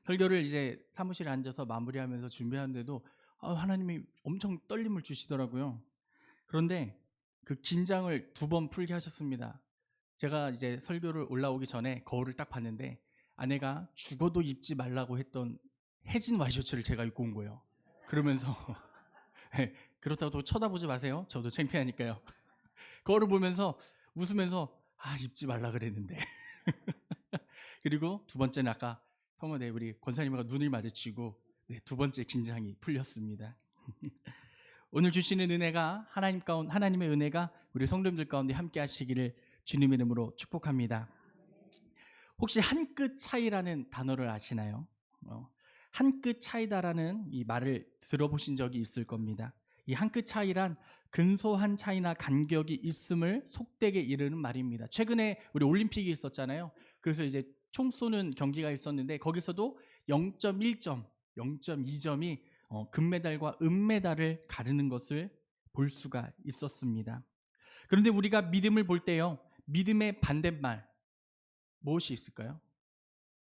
설교를 이제 사무실에 앉아서 마무리하면서 준비하는데도 하나님이 엄청 떨림을 주시더라고요. 그런데 그 긴장을 두 번 풀게 하셨습니다. 제가 이제 설교를 올라오기 전에 거울을 딱 봤는데 아내가 죽어도 입지 말라고 했던 해진 와이셔츠를 제가 입고 온 거예요. 그러면서 네, 그렇다고 또 쳐다보지 마세요. 저도 창피하니까요. 거울을 보면서 웃으면서 입지 말라 그랬는데. 그리고 두 번째는 아까 성원에 우리 권사님과 눈을 마주치고 두 번째 긴장이 풀렸습니다. 오늘 주시는 은혜가 하나님의 은혜가 우리 성도님들 가운데 함께 하시기를 주님의 이름으로 축복합니다. 혹시 한 끗 차이라는 단어를 아시나요? 한 끗 차이다라는 이 말을 들어보신 적이 있을 겁니다. 이 한 끗 차이란 근소한 차이나 간격이 있음을 속되게 이르는 말입니다. 최근에 우리 올림픽이 있었잖아요. 그래서 이제 총 쏘는 경기가 있었는데 거기서도 0.1점, 0.2점이 금메달과 은메달을 가르는 것을 볼 수가 있었습니다. 그런데 우리가 믿음을 볼 때요, 믿음의 반대말 무엇이 있을까요?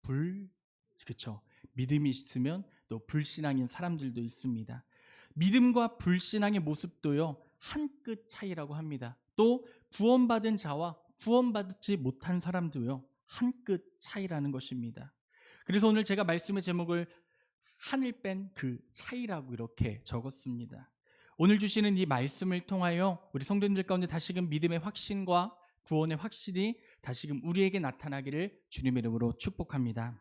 그렇죠. 믿음이 있으면 또 불신앙인 사람들도 있습니다. 믿음과 불신앙의 모습도요, 한 끗 차이라고 합니다. 또 구원받은 자와 구원받지 못한 사람도요, 한 끗 차이라는 것입니다. 그래서 오늘 제가 말씀의 제목을 한을 뺀 그 차이라고 이렇게 적었습니다. 오늘 주시는 이 말씀을 통하여 우리 성도님들 가운데 다시금 믿음의 확신과 구원의 확신이 다시금 우리에게 나타나기를 주님의 이름으로 축복합니다.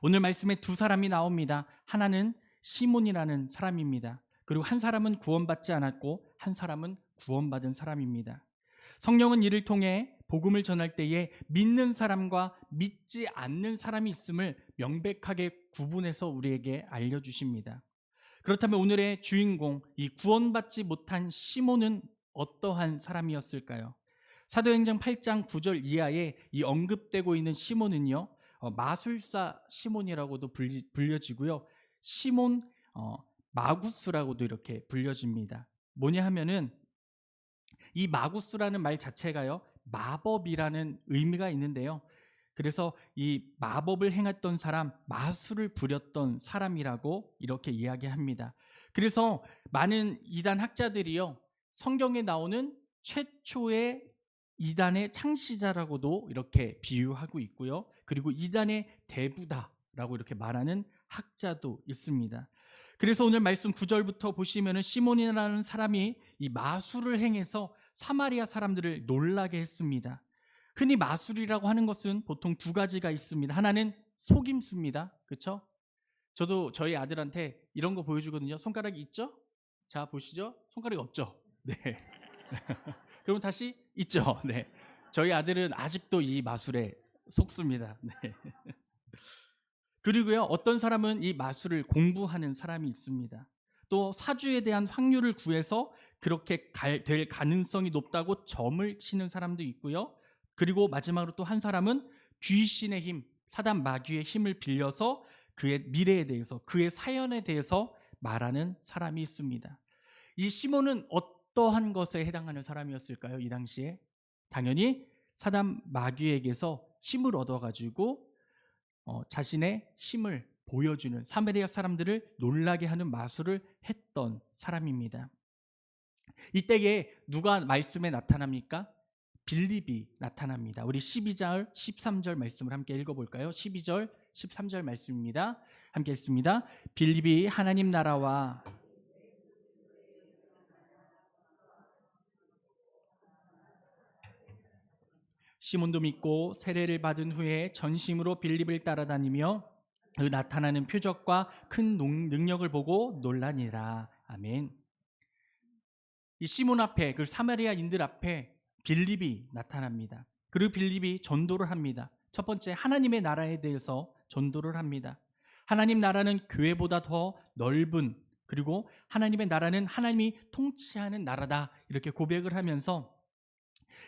오늘 말씀에 두 사람이 나옵니다. 하나는 시몬이라는 사람입니다. 그리고 한 사람은 구원받지 않았고 한 사람은 구원받은 사람입니다. 성령은 이를 통해 복음을 전할 때에 믿는 사람과 믿지 않는 사람이 있음을 명백하게 구분해서 우리에게 알려주십니다. 그렇다면 오늘의 주인공, 이 구원받지 못한 시몬은 어떠한 사람이었을까요? 사도행전 8장 9절 이하에 이 언급되고 있는 시몬은요, 마술사 시몬이라고도 불려지고요, 시몬 마구스라고도 이렇게 불려집니다. 뭐냐 하면은 이 마구스라는 말 자체가요, 마법이라는 의미가 있는데요. 그래서 이 마법을 행했던 사람, 마술을 부렸던 사람이라고 이렇게 이야기합니다. 그래서 많은 이단 학자들이요, 성경에 나오는 최초의 이단의 창시자라고도 이렇게 비유하고 있고요. 그리고 이단의 대부다라고 이렇게 말하는 학자도 있습니다. 그래서 오늘 말씀 9절부터 보시면은 시몬이라는 사람이 이 마술을 행해서 사마리아 사람들을 놀라게 했습니다. 흔히 마술이라고 하는 것은 보통 두 가지가 있습니다. 하나는 속임수입니다. 그렇죠? 저도 저희 아들한테 이런 거 보여주거든요. 손가락이 있죠? 자, 보시죠. 손가락이 없죠? 네. 그럼 다시 있죠? 네. 저희 아들은 아직도 이 마술에 속습니다. 네. 그리고요, 어떤 사람은 이 마술을 공부하는 사람이 있습니다. 또 사주에 대한 확률을 구해서 그렇게 될 가능성이 높다고 점을 치는 사람도 있고요. 그리고 마지막으로 또 한 사람은 귀신의 힘, 사단 마귀의 힘을 빌려서 그의 미래에 대해서, 그의 사연에 대해서 말하는 사람이 있습니다. 이 시몬은 어떠한 것에 해당하는 사람이었을까요? 이 당시에 당연히 사단 마귀에게서 힘을 얻어가지고 자신의 힘을 보여주는, 사마리아 사람들을 놀라게 하는 마술을 했던 사람입니다. 이때에 누가 말씀에 나타납니까? 빌립이 나타납니다. 우리 12절, 13절 말씀을 함께 읽어볼까요? 12절, 13절 말씀입니다. 함께 읽습니다. 빌립이 하나님 나라와 시몬도 믿고 세례를 받은 후에 전심으로 빌립을 따라다니며 그 나타나는 표적과 큰 능력을 보고 놀라니라. 아멘. 이 시몬 앞에, 그 사마리아인들 앞에 빌립이 나타납니다. 그리고 빌립이 전도를 합니다. 첫 번째, 하나님의 나라에 대해서 전도를 합니다. 하나님 나라는 교회보다 더 넓은, 그리고 하나님의 나라는 하나님이 통치하는 나라다, 이렇게 고백을 하면서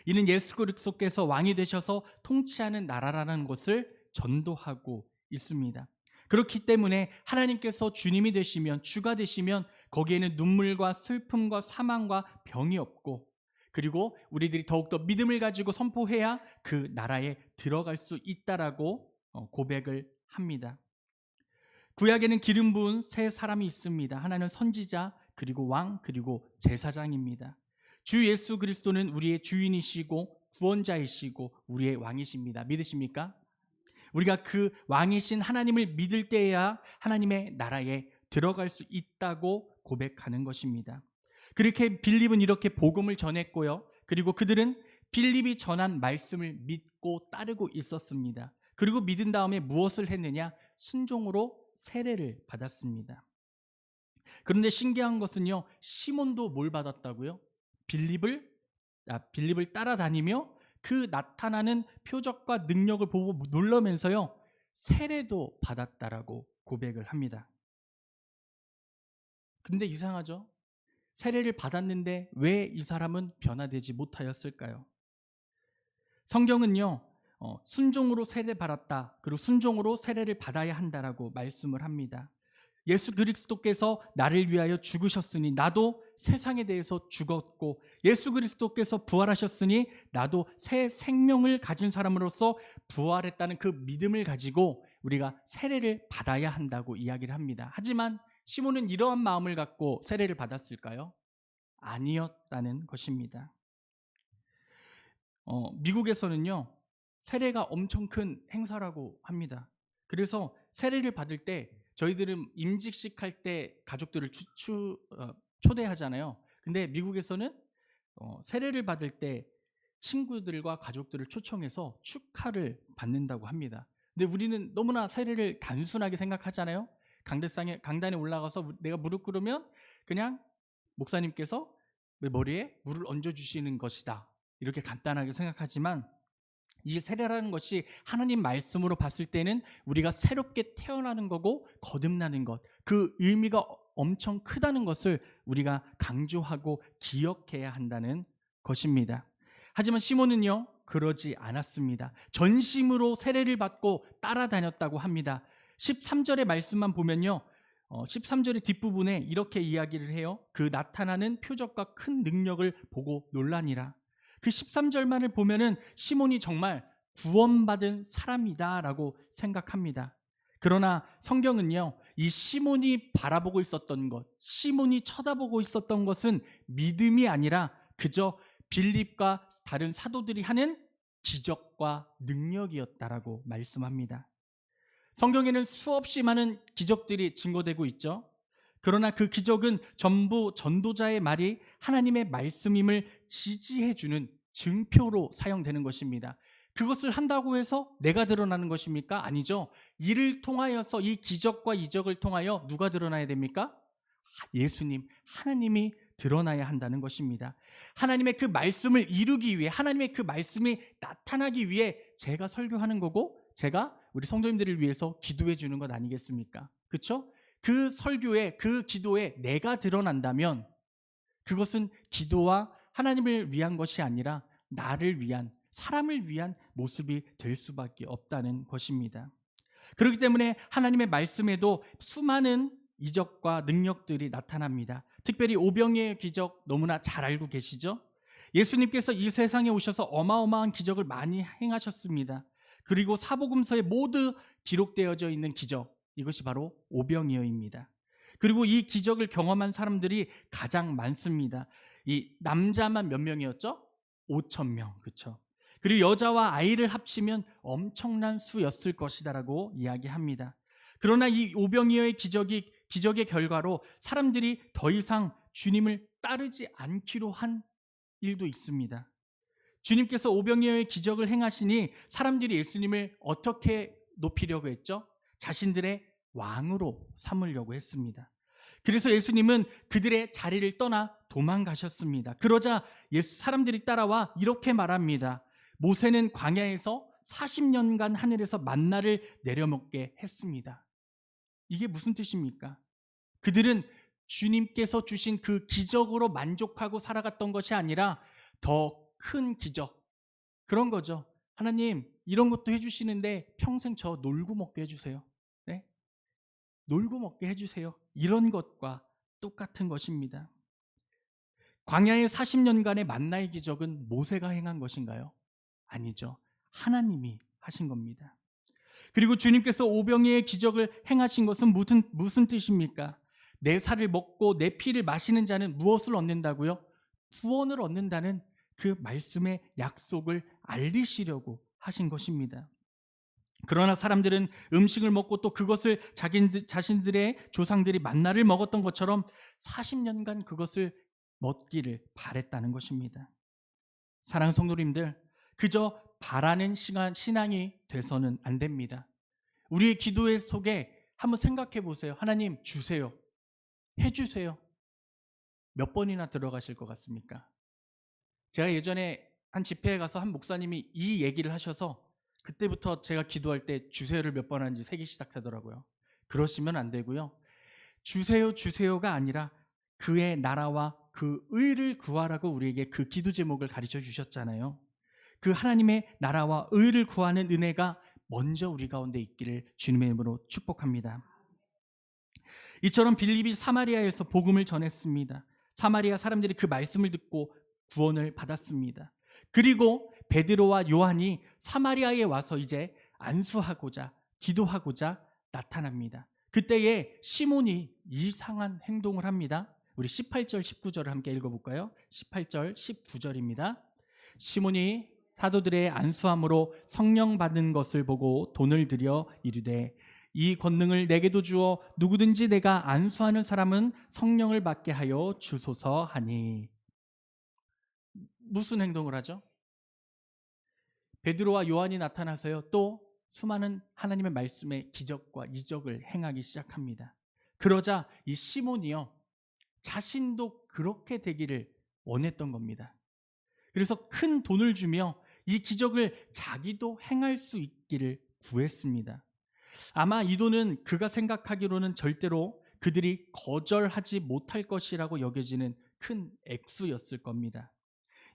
이는 예수 그리스도께서 왕이 되셔서 통치하는 나라라는 것을 전도하고 있습니다. 그렇기 때문에 하나님께서 주님이 되시면, 주가 되시면 거기에는 눈물과 슬픔과 사망과 병이 없고, 그리고 우리들이 더욱더 믿음을 가지고 선포해야 그 나라에 들어갈 수 있다라고 고백을 합니다. 구약에는 기름 부은 세 사람이 있습니다. 하나는 선지자, 그리고 왕, 그리고 제사장입니다. 주 예수 그리스도는 우리의 주인이시고 구원자이시고 우리의 왕이십니다. 믿으십니까? 우리가 그 왕이신 하나님을 믿을 때야 하나님의 나라에 들어갈 수 있다고 고백하는 것입니다. 그렇게 빌립은 이렇게 복음을 전했고요. 그리고 그들은 빌립이 전한 말씀을 믿고 따르고 있었습니다. 그리고 믿은 다음에 무엇을 했느냐? 순종으로 세례를 받았습니다. 그런데 신기한 것은요, 시몬도 뭘 받았다고요? 빌립을 따라다니며 그 나타나는 표적과 능력을 보고 놀라면서요, 세례도 받았다라고 고백을 합니다. 근데 이상하죠? 세례를 받았는데 왜 이 사람은 변화되지 못하였을까요? 성경은요, 순종으로 세례 받았다, 그리고 순종으로 세례를 받아야 한다라고 말씀을 합니다. 예수 그리스도께서 나를 위하여 죽으셨으니 나도 세상에 대해서 죽었고, 예수 그리스도께서 부활하셨으니 나도 새 생명을 가진 사람으로서 부활했다는 그 믿음을 가지고 우리가 세례를 받아야 한다고 이야기를 합니다. 하지만 시몬은 이러한 마음을 갖고 세례를 받았을까요? 아니었다는 것입니다. 미국에서는요, 세례가 엄청 큰 행사라고 합니다. 그래서 세례를 받을 때 저희들은 임직식 할 때 가족들을 초대하잖아요. 근데 미국에서는 세례를 받을 때 친구들과 가족들을 초청해서 축하를 받는다고 합니다. 근데 우리는 너무나 세례를 단순하게 생각하잖아요. 강단에 올라가서 내가 무릎 꿇으면 그냥 목사님께서 내 머리에 물을 얹어주시는 것이다, 이렇게 간단하게 생각하지만, 이 세례라는 것이 하나님 말씀으로 봤을 때는 우리가 새롭게 태어나는 거고 거듭나는 것, 그 의미가 엄청 크다는 것을 우리가 강조하고 기억해야 한다는 것입니다. 하지만 시몬은요, 그러지 않았습니다. 전심으로 세례를 받고 따라다녔다고 합니다. 13절의 말씀만 보면요, 13절의 뒷부분에 이렇게 이야기를 해요. 그 나타나는 표적과 큰 능력을 보고 놀라니라. 그 13절만을 보면은 시몬이 정말 구원받은 사람이다라고 생각합니다. 그러나 성경은요, 이 시몬이 바라보고 있었던 것, 시몬이 쳐다보고 있었던 것은 믿음이 아니라 그저 빌립과 다른 사도들이 하는 기적과 능력이었다라고 말씀합니다. 성경에는 수없이 많은 기적들이 증거되고 있죠. 그러나 그 기적은 전부 전도자의 말이 하나님의 말씀임을 지지해주는 증표로 사용되는 것입니다. 그것을 한다고 해서 내가 드러나는 것입니까? 아니죠. 이를 통하여서, 이 기적과 이적을 통하여 누가 드러나야 됩니까? 예수님, 하나님이 드러나야 한다는 것입니다. 하나님의 그 말씀을 이루기 위해, 하나님의 그 말씀이 나타나기 위해 제가 설교하는 거고, 제가 우리 성도님들을 위해서 기도해 주는 것 아니겠습니까? 그렇죠? 그 설교에, 그 기도에 내가 드러난다면 그것은 기도와 하나님을 위한 것이 아니라 나를 위한, 사람을 위한 모습이 될 수밖에 없다는 것입니다. 그렇기 때문에 하나님의 말씀에도 수많은 이적과 능력들이 나타납니다. 특별히 오병이의 기적 너무나 잘 알고 계시죠? 예수님께서 이 세상에 오셔서 어마어마한 기적을 많이 행하셨습니다. 그리고 사복음서에 모두 기록되어져 있는 기적, 이것이 바로 오병이어입니다. 그리고 이 기적을 경험한 사람들이 가장 많습니다. 이 남자만 몇 명이었죠? 5,000명, 그렇죠? 그리고 여자와 아이를 합치면 엄청난 수였을 것이다라고 이야기합니다. 그러나 이 오병이어의 기적의 결과로 사람들이 더 이상 주님을 따르지 않기로 한 일도 있습니다. 주님께서 오병이어의 기적을 행하시니 사람들이 예수님을 어떻게 높이려고 했죠? 자신들의 왕으로 삼으려고 했습니다. 그래서 예수님은 그들의 자리를 떠나 도망가셨습니다. 그러자 사람들이 따라와 이렇게 말합니다. 모세는 광야에서 40년간 하늘에서 만나를 내려먹게 했습니다. 이게 무슨 뜻입니까? 그들은 주님께서 주신 그 기적으로 만족하고 살아갔던 것이 아니라 더 큰 기적, 그런 거죠. 하나님, 이런 것도 해주시는데 평생 저 놀고 먹게 해주세요. 네? 놀고 먹게 해주세요. 이런 것과 똑같은 것입니다. 광야의 40년간의 만나의 기적은 모세가 행한 것인가요? 아니죠. 하나님이 하신 겁니다. 그리고 주님께서 오병이의 기적을 행하신 것은 무슨 뜻입니까? 내 살을 먹고 내 피를 마시는 자는 무엇을 얻는다고요? 구원을 얻는다는 그 말씀의 약속을 알리시려고 하신 것입니다. 그러나 사람들은 음식을 먹고 또 그것을 자신들의 조상들이 만나를 먹었던 것처럼 40년간 그것을 먹기를 바랬다는 것입니다. 사랑하는 성도님들, 그저 바라는 신앙이 돼서는 안 됩니다. 우리의 기도의 속에 한번 생각해 보세요. 하나님 주세요. 해주세요. 몇 번이나 들어가실 것 같습니까? 제가 예전에 한 집회에 가서 한 목사님이 이 얘기를 하셔서 그때부터 제가 기도할 때 주세요를 몇 번 하는지 세기 시작하더라고요. 그러시면 안 되고요. 주세요 주세요가 아니라 그의 나라와 그 의를 구하라고 우리에게 그 기도 제목을 가르쳐 주셨잖아요. 그 하나님의 나라와 의를 구하는 은혜가 먼저 우리 가운데 있기를 주님의 이름으로 축복합니다. 이처럼 빌립이 사마리아에서 복음을 전했습니다. 사마리아 사람들이 그 말씀을 듣고 구원을 받았습니다. 그리고 베드로와 요한이 사마리아에 와서 이제 안수하고자 기도하고자 나타납니다. 그때에 시몬이 이상한 행동을 합니다. 우리 18절 19절을 함께 읽어볼까요? 18절 19절입니다. 시몬이 사도들의 안수함으로 성령 받은 것을 보고 돈을 들여 이르되 이 권능을 내게도 주어 누구든지 내가 안수하는 사람은 성령을 받게 하여 주소서 하니. 무슨 행동을 하죠? 베드로와 요한이 나타나서요, 또 수많은 하나님의 말씀의 기적과 이적을 행하기 시작합니다. 그러자 이 시몬이요, 자신도 그렇게 되기를 원했던 겁니다. 그래서 큰 돈을 주며 이 기적을 자기도 행할 수 있기를 구했습니다. 아마 이 돈은 그가 생각하기로는 절대로 그들이 거절하지 못할 것이라고 여겨지는 큰 액수였을 겁니다.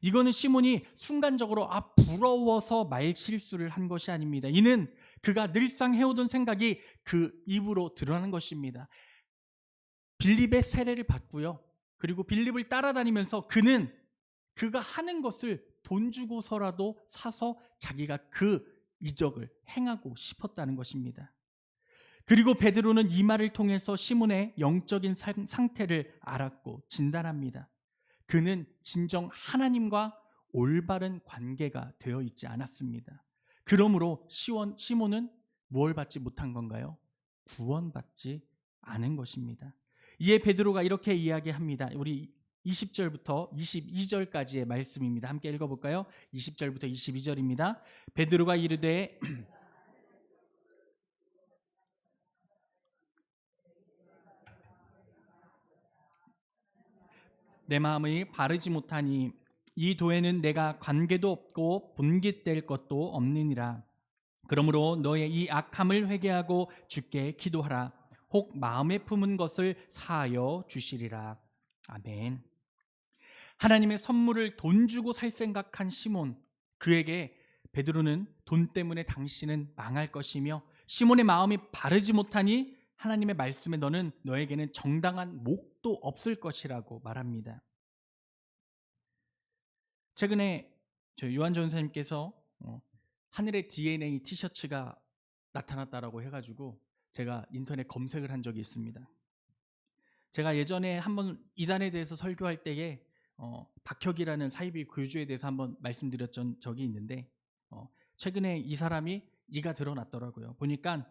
이거는 시몬이 순간적으로 부러워서 말실수를 한 것이 아닙니다. 이는 그가 늘상 해오던 생각이 그 입으로 드러난 것입니다. 빌립의 세례를 받고요, 그리고 빌립을 따라다니면서 그는 그가 하는 것을 돈 주고서라도 사서 자기가 그 이적을 행하고 싶었다는 것입니다. 그리고 베드로는 이 말을 통해서 시몬의 영적인 상태를 알았고 진단합니다. 그는 진정 하나님과 올바른 관계가 되어 있지 않았습니다. 그러므로 시몬은 무엇을 받지 못한 건가요? 구원받지 않은 것입니다. 이에 베드로가 이렇게 이야기합니다. 우리 20절부터 22절까지의 말씀입니다. 함께 읽어볼까요? 20절부터 22절입니다. 베드로가 이르되 내 마음이 바르지 못하니 이 도에는 내가 관계도 없고 분깃될 것도 없느니라. 그러므로 너의 이 악함을 회개하고 주께 기도하라. 혹 마음에 품은 것을 사하여 주시리라. 아멘. 하나님의 선물을 돈 주고 살 생각한 시몬, 그에게 베드로는 돈 때문에 당신은 망할 것이며 시몬의 마음이 바르지 못하니 하나님의 말씀에 너에게는 정당한 목도 없을 것이라고 말합니다. 최근에 저 요한 전사님께서 하늘의 DNA 티셔츠가 나타났다라고 해가지고 제가 인터넷 검색을 한 적이 있습니다. 제가 예전에 한번 이단에 대해서 설교할 때에 박혁이라는 사이비 교주에 대해서 한번 말씀드렸던 적이 있는데 최근에 이 사람이 이가 드러났더라고요. 보니까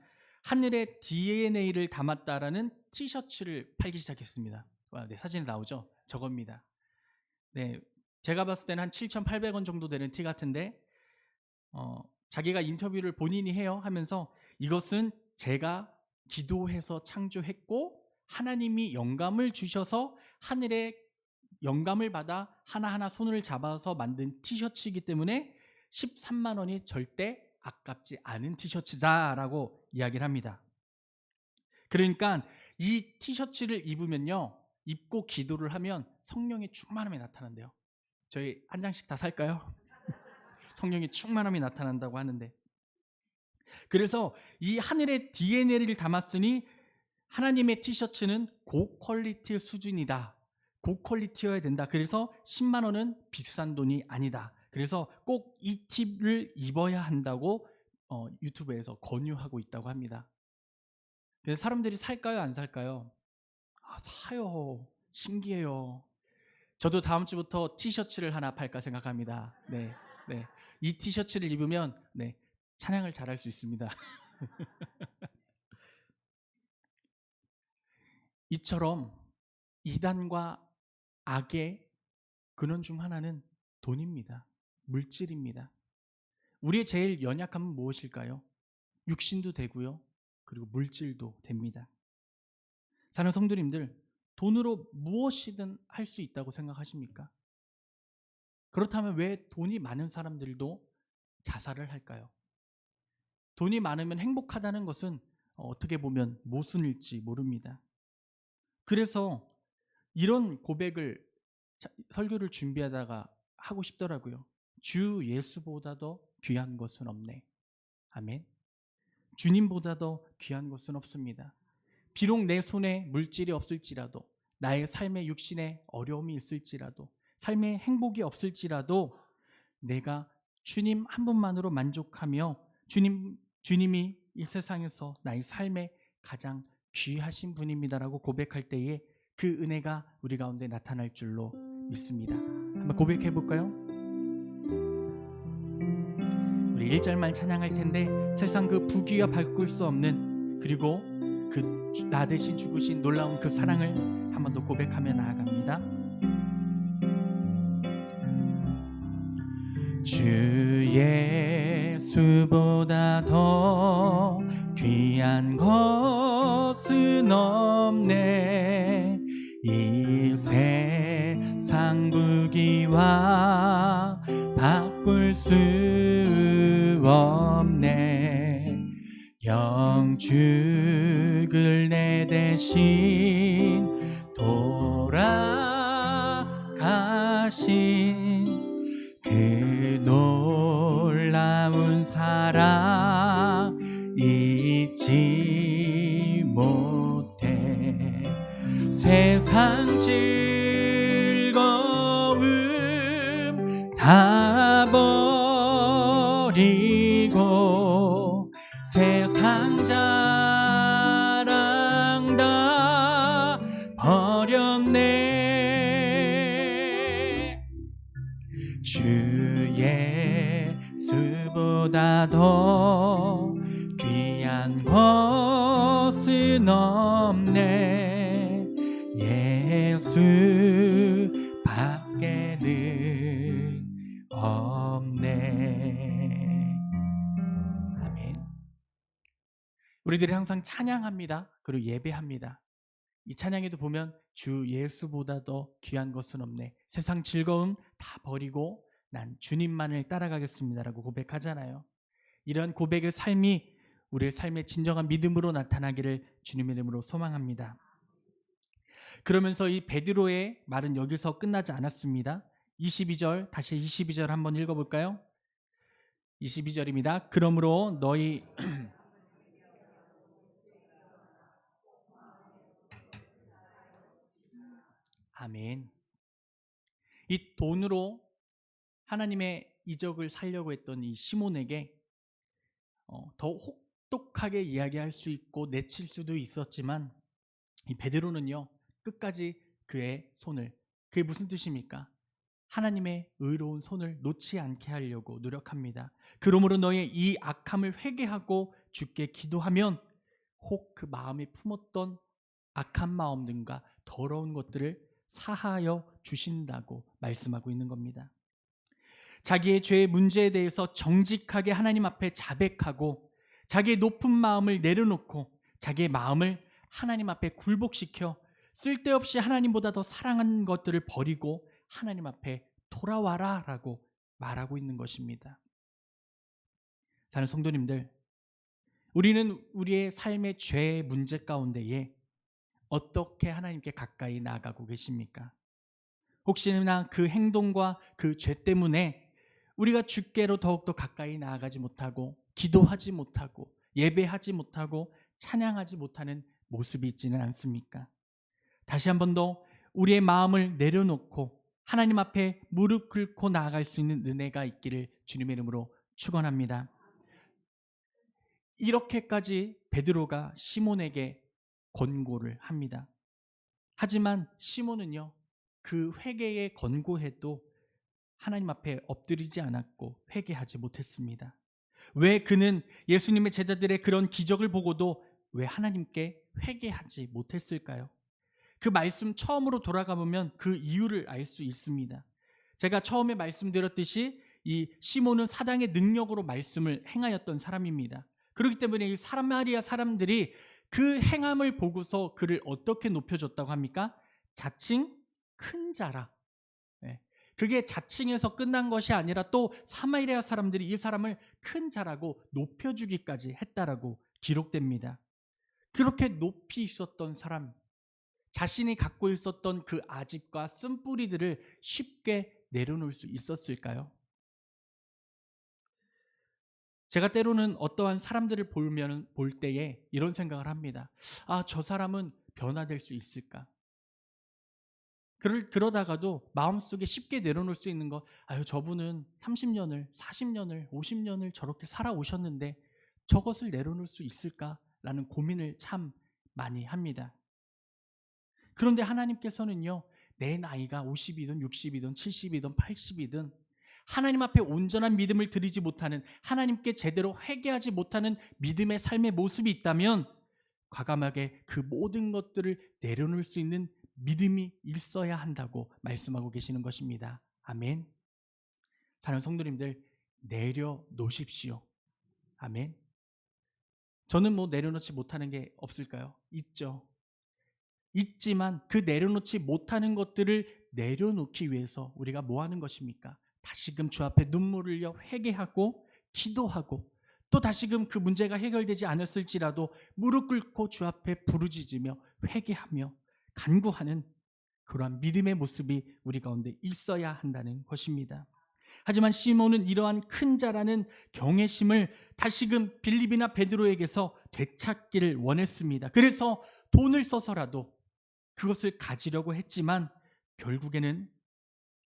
하늘의 DNA를 담았다라는 티셔츠를 팔기 시작했습니다. 네, 사진에 나오죠? 저겁니다. 네, 제가 봤을 때는 한 7,800원 정도 되는 티 같은데 자기가 인터뷰를 본인이 해요 하면서 이것은 제가 기도해서 창조했고 하나님이 영감을 주셔서 하늘의 영감을 받아 하나하나 손을 잡아서 만든 티셔츠이기 때문에 13만 원이 절대 아깝지 않은 티셔츠다라고 이야기를 합니다. 그러니까 이 티셔츠를 입고 기도를 하면 성령의 충만함이 나타난대요. 저희 한 장씩 다 살까요? 성령의 충만함이 나타난다고 하는데, 그래서 이 하늘의 DNA를 담았으니 하나님의 티셔츠는 고퀄리티 수준이다. 고퀄리티여야 된다. 그래서 10만 원은 비싼 돈이 아니다. 그래서 꼭 이 팁을 입어야 한다고 유튜브에서 권유하고 있다고 합니다. 그래서 사람들이 살까요, 안 살까요? 아, 사요. 신기해요. 저도 다음 주부터 티셔츠를 하나 팔까 생각합니다. 네, 네. 이 티셔츠를 입으면 네, 찬양을 잘할 수 있습니다. 이처럼 이단과 악의 근원 중 하나는 돈입니다. 물질입니다. 우리의 제일 연약함은 무엇일까요? 육신도 되고요. 그리고 물질도 됩니다. 사는 성도님들, 돈으로 무엇이든 할 수 있다고 생각하십니까? 그렇다면 왜 돈이 많은 사람들도 자살을 할까요? 돈이 많으면 행복하다는 것은 어떻게 보면 모순일지 모릅니다. 그래서 이런 고백을 설교를 준비하다가 하고 싶더라고요. 주 예수보다도 귀한 것은 없네. 아멘. 주님보다 더 귀한 것은 없습니다. 비록 내 손에 물질이 없을지라도, 나의 삶의 육신에 어려움이 있을지라도, 삶의 행복이 없을지라도 내가 주님 한 분만으로 만족하며 주님이 이 세상에서 나의 삶에 가장 귀하신 분입니다라고 고백할 때에 그 은혜가 우리 가운데 나타날 줄로 믿습니다. 한번 고백해 볼까요? 우리 1절만 찬양할 텐데 세상 그 부귀와 바꿀 수 없는 그리고 그 나 대신 죽으신 놀라운 그 사랑을 한 번 더 고백하며 나아갑니다. 주 예수보다 더 귀한 것은 없네. 이 세상 부귀와 바꿀 수 없네. 영죽을 내 대신 돌아가신 그 놀라운 사랑 잊지 못해. 세상 즐거움 다 버리고 세상 자랑 다 버렸네. 주 예수보다 더 귀한 것은 없네. 예수 밖에는 없네. 아멘. 우리들이 항상 찬양합니다. 그리고 예배합니다. 이 찬양에도 보면 주 예수보다 더 귀한 것은 없네. 세상 즐거움 다 버리고 난 주님만을 따라가겠습니다라고 고백하잖아요. 이런 고백의 삶이 우리의 삶의 진정한 믿음으로 나타나기를 주님의 이름으로 소망합니다. 그러면서 이 베드로의 말은 여기서 끝나지 않았습니다. 22절, 다시 22절 한번 읽어볼까요? 22절입니다. 그러므로 너희 아멘. 이 돈으로 하나님의 이적을 살려고 했던 이 시몬에게 더 혹독하게 이야기할 수 있고 내칠 수도 있었지만 이 베드로는요 끝까지 그의 손을, 그게 무슨 뜻입니까? 하나님의 의로운 손을 놓지 않게 하려고 노력합니다. 그러므로 너의 이 악함을 회개하고 주께 기도하면 혹 그 마음에 품었던 악한 마음들과 더러운 것들을 사하여 주신다고 말씀하고 있는 겁니다. 자기의 죄의 문제에 대해서 정직하게 하나님 앞에 자백하고 자기의 높은 마음을 내려놓고 자기의 마음을 하나님 앞에 굴복시켜 쓸데없이 하나님보다 더 사랑하는 것들을 버리고 하나님 앞에 돌아와라 라고 말하고 있는 것입니다. 사는 성도님들, 우리는 우리의 삶의 죄의 문제 가운데에 어떻게 하나님께 가까이 나아가고 계십니까? 혹시나 그 행동과 그 죄 때문에 우리가 주께로 더욱더 가까이 나아가지 못하고 기도하지 못하고 예배하지 못하고 찬양하지 못하는 모습이 있지는 않습니까? 다시 한 번 더 우리의 마음을 내려놓고 하나님 앞에 무릎 꿇고 나아갈 수 있는 은혜가 있기를 주님의 이름으로 축원합니다. 이렇게까지 베드로가 시몬에게 권고를 합니다. 하지만 시몬은요, 그 회개에 권고해도 하나님 앞에 엎드리지 않았고 회개하지 못했습니다. 왜 그는 예수님의 제자들의 그런 기적을 보고도 왜 하나님께 회개하지 못했을까요? 그 말씀 처음으로 돌아가 보면 그 이유를 알 수 있습니다. 제가 처음에 말씀드렸듯이 이 시몬은 사당의 능력으로 말씀을 행하였던 사람입니다. 그렇기 때문에 이 사마리아 사람들이 그 행함을 보고서 그를 어떻게 높여줬다고 합니까? 자칭 큰 자라. 네. 그게 자칭에서 끝난 것이 아니라 또 사마리아 사람들이 이 사람을 큰 자라고 높여주기까지 했다라고 기록됩니다. 그렇게 높이 있었던 사람, 자신이 갖고 있었던 그 아집과 쓴뿌리들을 쉽게 내려놓을 수 있었을까요? 제가 때로는 어떠한 사람들을 볼 때에 이런 생각을 합니다. 아, 저 사람은 변화될 수 있을까? 그러다가도 마음속에 쉽게 내려놓을 수 있는 것, 아유, 저분은 30년을, 40년을, 50년을 저렇게 살아오셨는데 저것을 내려놓을 수 있을까라는 고민을 참 많이 합니다. 그런데 하나님께서는요, 내 나이가 50이든 60이든 70이든 80이든 하나님 앞에 온전한 믿음을 드리지 못하는, 하나님께 제대로 회개하지 못하는 믿음의 삶의 모습이 있다면 과감하게 그 모든 것들을 내려놓을 수 있는 믿음이 있어야 한다고 말씀하고 계시는 것입니다. 아멘. 사랑하는 성도님들, 내려놓으십시오. 아멘. 저는 내려놓지 못하는 게 없을까요? 있죠. 있지만 그 내려놓지 못하는 것들을 내려놓기 위해서 우리가 뭐 하는 것입니까? 다시금 주 앞에 눈물을 흘려 회개하고 기도하고, 또 다시금 그 문제가 해결되지 않았을지라도 무릎 꿇고 주 앞에 부르짖으며 회개하며 간구하는 그러한 믿음의 모습이 우리 가운데 있어야 한다는 것입니다. 하지만 시몬은 이러한 큰 자라는 경외심을 다시금 빌립이나 베드로에게서 되찾기를 원했습니다. 그래서 돈을 써서라도 그것을 가지려고 했지만 결국에는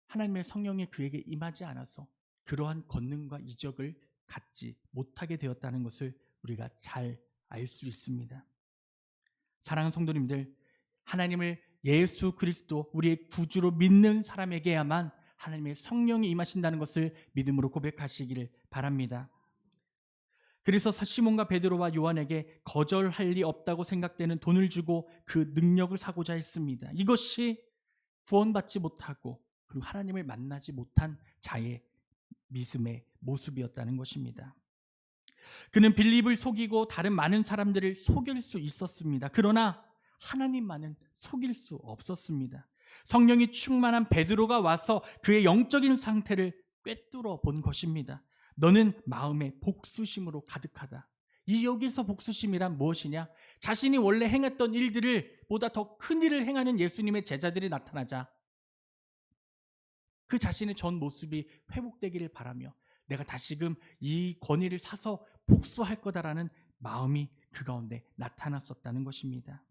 하나님의 성령이 그에게 임하지 않아서 그러한 권능과 이적을 갖지 못하게 되었다는 것을 우리가 잘 알 수 있습니다. 사랑하는 성도님들, 하나님을 예수 그리스도 우리의 구주로 믿는 사람에게야만 하나님의 성령이 임하신다는 것을 믿음으로 고백하시기를 바랍니다. 그래서 시몬과 베드로와 요한에게 거절할 리 없다고 생각되는 돈을 주고 그 능력을 사고자 했습니다. 이것이 구원받지 못하고 그리고 하나님을 만나지 못한 자의 믿음의 모습이었다는 것입니다. 그는 빌립을 속이고 다른 많은 사람들을 속일 수 있었습니다. 그러나 하나님만은 속일 수 없었습니다. 성령이 충만한 베드로가 와서 그의 영적인 상태를 꿰뚫어 본 것입니다. 너는 마음에 복수심으로 가득하다. 이 여기서 복수심이란 무엇이냐? 자신이 원래 행했던 일들을 보다 더 큰 일을 행하는 예수님의 제자들이 나타나자 그 자신의 전 모습이 회복되기를 바라며 내가 다시금 이 권위를 사서 복수할 거다라는 마음이 그 가운데 나타났었다는 것입니다.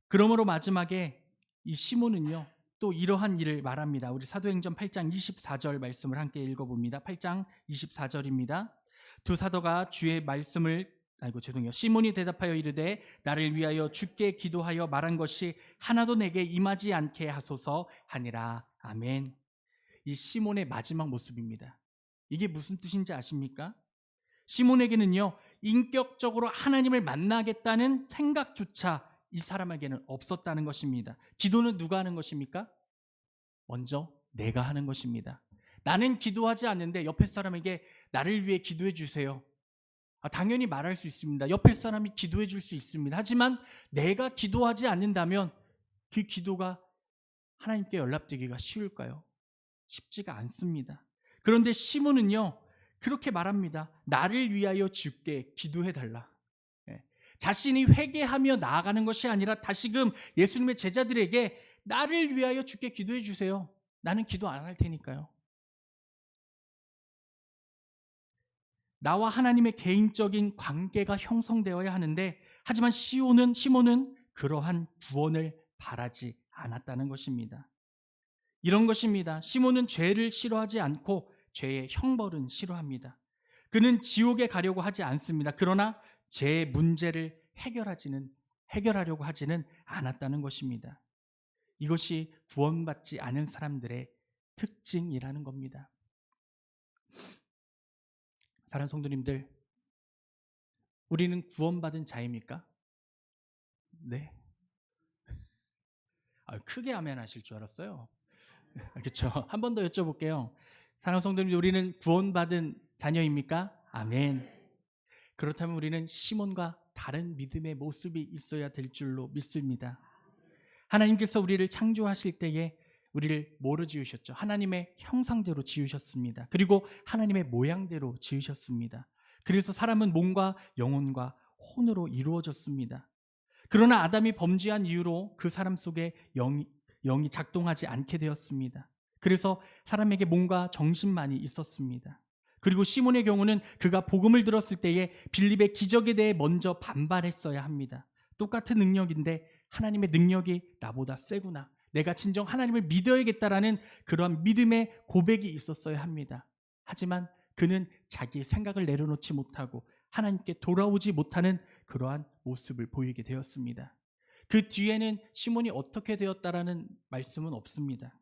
그러므로 마지막에 이 시몬은요, 또 이러한 일을 말합니다. 우리 사도행전 8장 24절 말씀을 함께 읽어봅니다. 8장 24절입니다. 두 사도가 주의 말씀을 시몬이 대답하여 이르되 나를 위하여 주께 기도하여 말한 것이 하나도 내게 임하지 않게 하소서 하니라. 아멘. 이 시몬의 마지막 모습입니다. 이게 무슨 뜻인지 아십니까? 시몬에게는요, 인격적으로 하나님을 만나겠다는 생각조차 이 사람에게는 없었다는 것입니다. 기도는 누가 하는 것입니까? 먼저 내가 하는 것입니다. 나는 기도하지 않는데 옆에 사람에게 나를 위해 기도해 주세요. 당연히 말할 수 있습니다. 옆에 사람이 기도해 줄 수 있습니다. 하지만 내가 기도하지 않는다면 그 기도가 하나님께 연락되기가 쉬울까요? 쉽지가 않습니다. 그런데 시몬은요, 그렇게 말합니다. 나를 위하여 주께 기도해 달라. 자신이 회개하며 나아가는 것이 아니라 다시금 예수님의 제자들에게 나를 위하여 주께 기도해 주세요. 나는 기도 안 할 테니까요. 나와 하나님의 개인적인 관계가 형성되어야 하는데, 하지만 시몬은 그러한 구원을 바라지 않았다는 것입니다. 이런 것입니다. 시몬은 죄를 싫어하지 않고 죄의 형벌은 싫어합니다. 그는 지옥에 가려고 하지 않습니다. 그러나 제 문제를 해결하려고 하지는 않았다는 것입니다. 이것이 구원받지 않은 사람들의 특징이라는 겁니다. 사랑하는 성도님들, 우리는 구원받은 자입니까? 네. 크게 아멘 하실 줄 알았어요. 그렇죠. 한 번 더 여쭤볼게요. 사랑하는 성도님들, 우리는 구원받은 자녀입니까? 아멘. 그렇다면 우리는 시몬과 다른 믿음의 모습이 있어야 될 줄로 믿습니다. 하나님께서 우리를 창조하실 때에 우리를 뭐로 지으셨죠? 하나님의 형상대로 지으셨습니다. 그리고 하나님의 모양대로 지으셨습니다. 그래서 사람은 몸과 영혼과 혼으로 이루어졌습니다. 그러나 아담이 범죄한 이유로 그 사람 속에 영이 작동하지 않게 되었습니다. 그래서 사람에게 몸과 정신만이 있었습니다. 그리고 시몬의 경우는 그가 복음을 들었을 때에 빌립의 기적에 대해 먼저 반발했어야 합니다. 똑같은 능력인데 하나님의 능력이 나보다 세구나, 내가 진정 하나님을 믿어야겠다라는 그러한 믿음의 고백이 있었어야 합니다. 하지만 그는 자기의 생각을 내려놓지 못하고 하나님께 돌아오지 못하는 그러한 모습을 보이게 되었습니다. 그 뒤에는 시몬이 어떻게 되었다라는 말씀은 없습니다.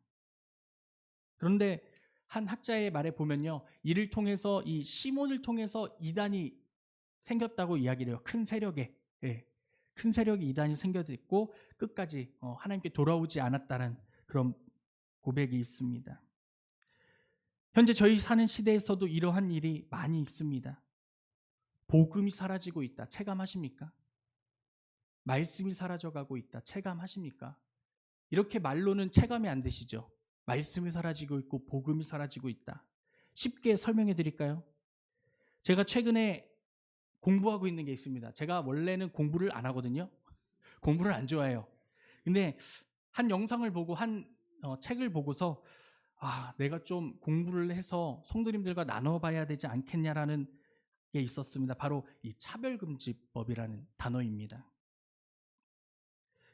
그런데 한 학자의 말에 보면요, 이를 통해서, 이 시몬을 통해서 이단이 생겼다고 이야기를 해요. 큰 세력에. 큰 세력이 이단이 생겨있고 끝까지 하나님께 돌아오지 않았다는 그런 고백이 있습니다. 현재 저희 사는 시대에서도 이러한 일이 많이 있습니다. 복음이 사라지고 있다. 체감하십니까? 말씀이 사라져가고 있다. 체감하십니까? 이렇게 말로는 체감이 안 되시죠? 말씀이 사라지고 있고 복음이 사라지고 있다. 쉽게 설명해 드릴까요? 제가 최근에 공부하고 있는 게 있습니다. 제가 원래는 공부를 안 하거든요. 공부를 안 좋아해요. 근데 한 영상을 보고 책을 보고서 내가 좀 공부를 해서 성도님들과 나눠봐야 되지 않겠냐라는 게 있었습니다. 바로 이 차별금지법이라는 단어입니다.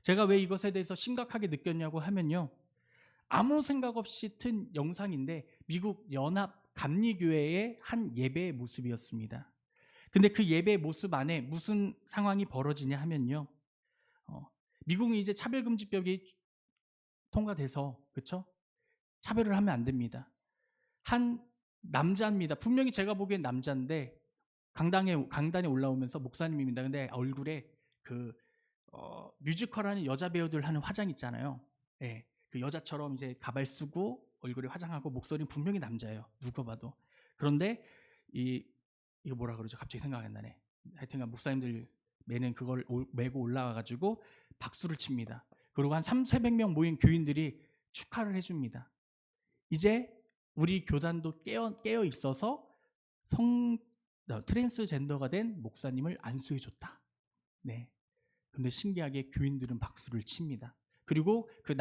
제가 왜 이것에 대해서 심각하게 느꼈냐고 하면요, 아무 생각 없이 튼 영상인데 미국 연합 감리교회의 한 예배의 모습이었습니다. 근데 그 예배의 모습 안에 무슨 상황이 벌어지냐 하면요, 미국은 이제 차별금지법이 통과돼서, 그렇죠? 차별을 하면 안 됩니다. 한 남자입니다. 분명히 제가 보기엔 남자인데 강단에 올라오면서 목사님입니다. 근데 얼굴에 뮤지컬하는 여자 배우들 하는 화장 있잖아요. 예, 그 여자처럼 이제 가발 쓰고 얼굴에 화장하고 목소리는 분명히 남자예요. 누가 봐도. 그런데 이거 뭐라 그러죠? 갑자기 생각이 안 나네. 하여튼간 목사님들 매는 그걸 메고 올라와가지고 박수를 칩니다. 그리고 한 300~400명 모인 교인들이 축하를 해줍니다. 이제 우리 교단도 깨어 있어서 트랜스젠더가 된 목사님을 안수해줬다. 네. 근데 신기하게 교인들은 박수를 칩니다. 그리고 그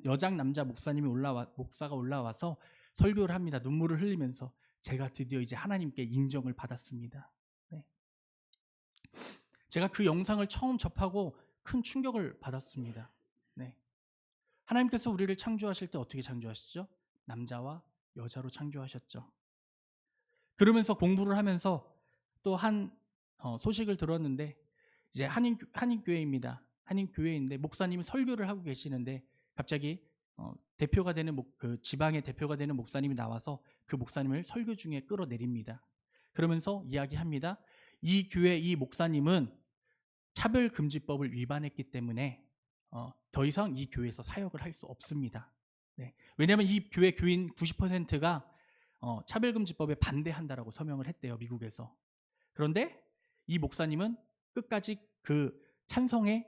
여장 남자 목사가 올라와서 설교를 합니다. 눈물을 흘리면서 제가 드디어 이제 하나님께 인정을 받았습니다. 네. 제가 그 영상을 처음 접하고 큰 충격을 받았습니다. 네. 하나님께서 우리를 창조하실 때 어떻게 창조하시죠? 남자와 여자로 창조하셨죠. 그러면서 공부를 하면서 또 한 소식을 들었는데, 이제 한인교회입니다. 한인교회인데 목사님이 설교를 하고 계시는데 갑자기 대표가 되는 그 지방의 대표가 되는 목사님이 나와서 그 목사님을 설교 중에 끌어내립니다. 그러면서 이야기합니다. 이 교회 이 목사님은 차별금지법을 위반했기 때문에 더 이상 이 교회에서 사역을 할 수 없습니다. 네. 왜냐하면 이 교회 교인 90%가 차별금지법에 반대한다라고 서명을 했대요, 미국에서. 그런데 이 목사님은 끝까지 그 찬성에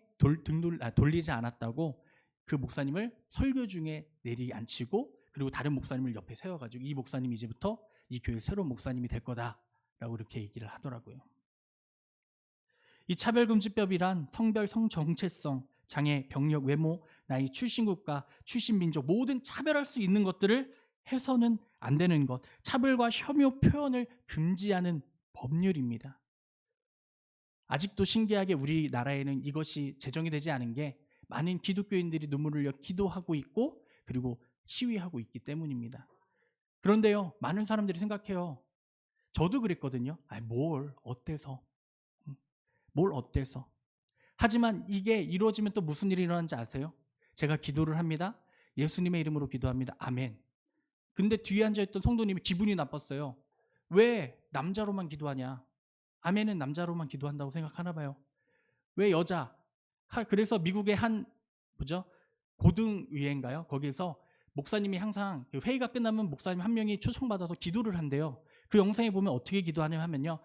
돌리지 않았다고 그 목사님을 설교 중에 내리앉히고, 그리고 다른 목사님을 옆에 세워가지고 이 목사님이 이제부터 이 교회 새로운 목사님이 될 거다라고 이렇게 얘기를 하더라고요. 이 차별금지법이란 성별, 성정체성, 장애, 병력, 외모, 나이, 출신국가, 출신민족 모든 차별할 수 있는 것들을 해서는 안 되는 것, 차별과 혐오 표현을 금지하는 법률입니다. 아직도 신기하게 우리나라에는 이것이 제정이 되지 않은 게 많은 기독교인들이 눈물을 흘려 기도하고 있고 그리고 시위하고 있기 때문입니다. 그런데요, 많은 사람들이 생각해요. 저도 그랬거든요. 뭘 어때서? 뭘 어때서? 하지만 이게 이루어지면 또 무슨 일이 일어나는지 아세요? 제가 기도를 합니다. 예수님의 이름으로 기도합니다. 아멘. 근데 뒤에 앉아있던 성도님이 기분이 나빴어요. 왜 남자로만 기도하냐? 아멘은 남자로만 기도한다고 생각하나 봐요. 왜 여자? 그래서 미국의 한 고등의회인가요? 거기에서 목사님이 항상 회의가 끝나면 목사님 한 명이 초청받아서 기도를 한대요. 그 영상에 보면 어떻게 기도하냐면요.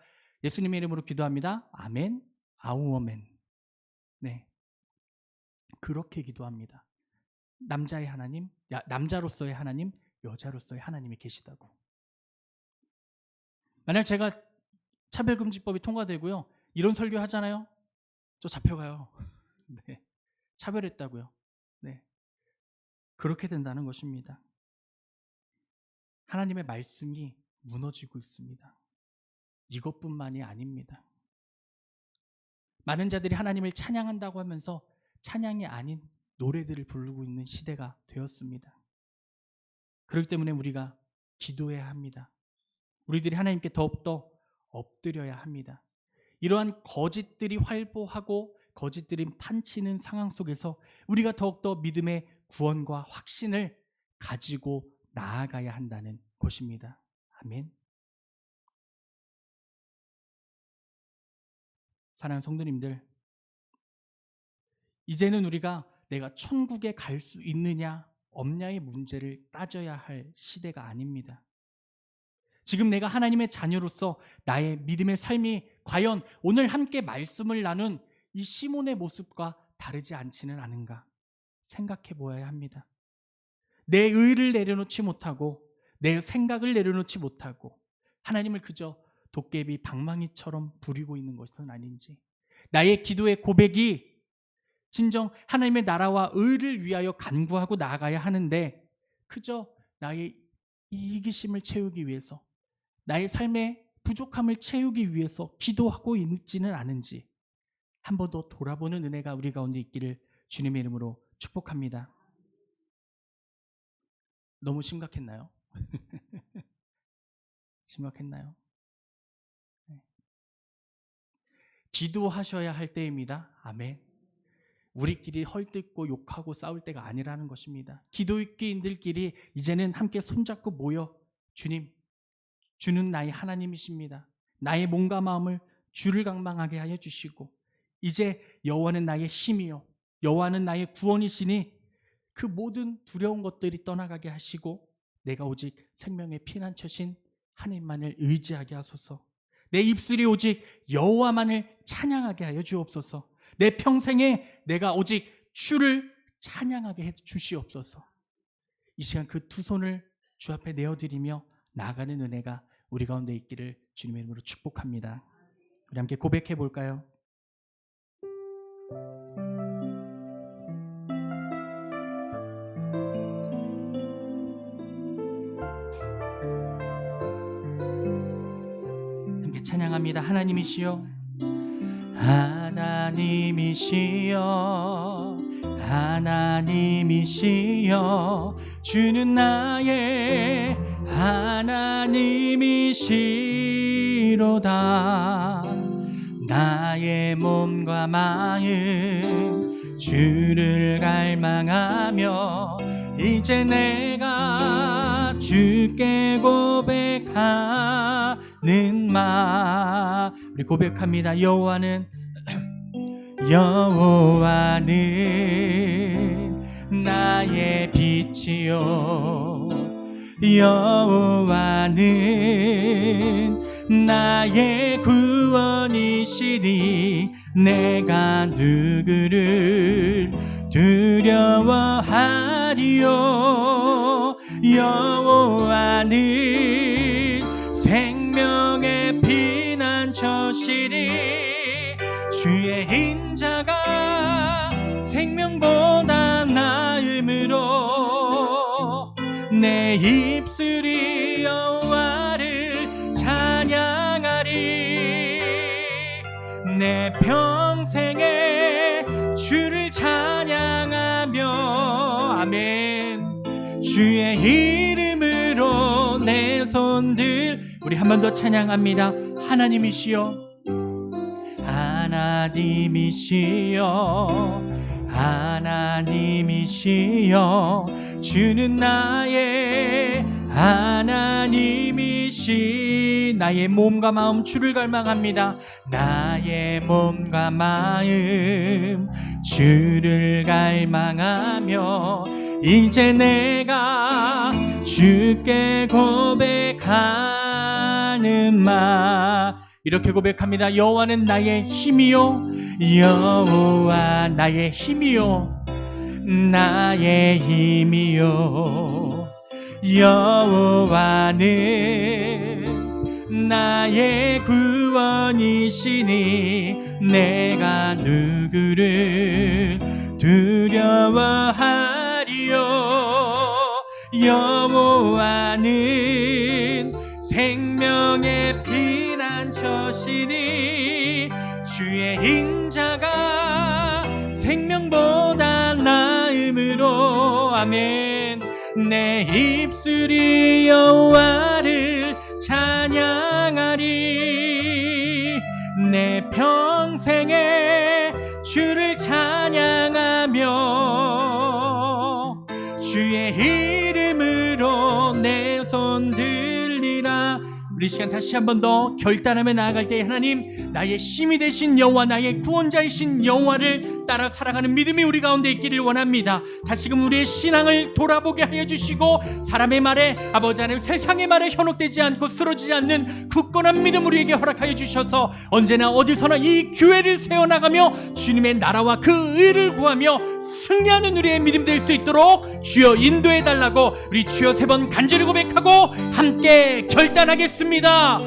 예수님의 이름으로 기도합니다. 아멘, 아우어멘. 네, 그렇게 기도합니다. 남자의 하나님, 남자로서의 하나님, 여자로서의 하나님이 계시다고. 만약 제가 차별금지법이 통과되고요, 이런 설교 하잖아요, 저 잡혀가요. 네, 차별했다고요. 네, 그렇게 된다는 것입니다. 하나님의 말씀이 무너지고 있습니다. 이것뿐만이 아닙니다. 많은 자들이 하나님을 찬양한다고 하면서 찬양이 아닌 노래들을 부르고 있는 시대가 되었습니다. 그렇기 때문에 우리가 기도해야 합니다. 우리들이 하나님께 더욱더 엎드려야 합니다. 이러한 거짓들이 활보하고 거짓들이 판치는 상황 속에서 우리가 더욱더 믿음의 구원과 확신을 가지고 나아가야 한다는 것입니다. 아멘. 사랑하는 성도님들, 이제는 우리가 내가 천국에 갈 수 있느냐 없냐의 문제를 따져야 할 시대가 아닙니다. 지금 내가 하나님의 자녀로서 나의 믿음의 삶이 과연 오늘 함께 말씀을 나눈 이 시몬의 모습과 다르지 않지는 않은가 생각해 보아야 합니다. 내 의를 내려놓지 못하고 내 생각을 내려놓지 못하고 하나님을 그저 도깨비 방망이처럼 부리고 있는 것은 아닌지, 나의 기도의 고백이 진정 하나님의 나라와 의를 위하여 간구하고 나아가야 하는데 그저 나의 이기심을 채우기 위해서, 나의 삶의 부족함을 채우기 위해서 기도하고 있지는 않은지 한 번 더 돌아보는 은혜가 우리 가운데 있기를 주님의 이름으로 축복합니다. 너무 심각했나요? 심각했나요? 네. 기도하셔야 할 때입니다. 아멘. 우리끼리 헐뜯고 욕하고 싸울 때가 아니라는 것입니다. 기도인들끼리 이제는 함께 손잡고 모여 주님, 주는 나의 하나님이십니다. 나의 몸과 마음을 주를 갈망하게 하여 주시고 이제 여호와는 나의 힘이요 여호와는 나의 구원이시니 그 모든 두려운 것들이 떠나가게 하시고 내가 오직 생명의 피난처신 하나님만을 의지하게 하소서. 내 입술이 오직 여호와만을 찬양하게 하여 주옵소서. 내 평생에 내가 오직 주를 찬양하게 해 주시옵소서. 이 시간 그 두 손을 주 앞에 내어드리며 나아가는 은혜가 우리 가운데 있기를 주님의 이름으로 축복합니다. 우리 함께 고백해 볼까요? 함께 찬양합니다. 하나님이시여, 하나님이시여, 하나님이시여, 주는 나의 하나님이시로다. 나의 몸과 마음 주를 갈망하며 이제 내가 주께 고백하는 마. 우리 고백합니다. 여호와는 나의 빛이요 여호와는 나의 구원이시니 내가 누구를 두려워하리요. 여호와는 생명의 피난처시니 주의 인자가 생명보다 나음으로 내 입술이 여호와를 찬양하리. 내 평생에 주를 찬양하며 아멘. 주의 이름으로 내 손들 우리 한 번 더 찬양합니다. 하나님이시여, 하나님이시여, 하나님이시여, 주는 나의 하나님이시. 나의 몸과 마음 주를 갈망합니다. 나의 몸과 마음 주를 갈망하며 이제 내가 주께 고백하는 말. 이렇게 고백합니다. 여호와는 나의 힘이요, 여호와 나의 힘이요, 나의 힘이요, 여호와는 나의 구원이시니 내가 누구를 두려워하리요. 여호와는 생명의 피난처시니 주의 인자가 생명보다 나음으로. 아멘. 내 입술이 여호와를 찬양하리. 내 평생에 주를 찬양하며 주의 이름으로 내 손 들리라. 우리 시간 다시 한 번 더 결단하며 나아갈 때 하나님, 나의 힘이 되신 여호와, 나의 구원자이신 여호와를 따라 살아가는 믿음이 우리 가운데 있기를 원합니다. 다시금 우리의 신앙을 돌아보게 하여 주시고 사람의 말에, 아버지 하나님 세상의 말에 현혹되지 않고 쓰러지지 않는 굳건한 믿음 우리에게 허락하여 주셔서 언제나 어디서나 이 교회를 세워나가며 주님의 나라와 그 의를 구하며 승리하는 우리의 믿음 될 수 있도록 주여 인도해 달라고 우리 주여 3번 간절히 고백하고 함께 결단하겠습니다.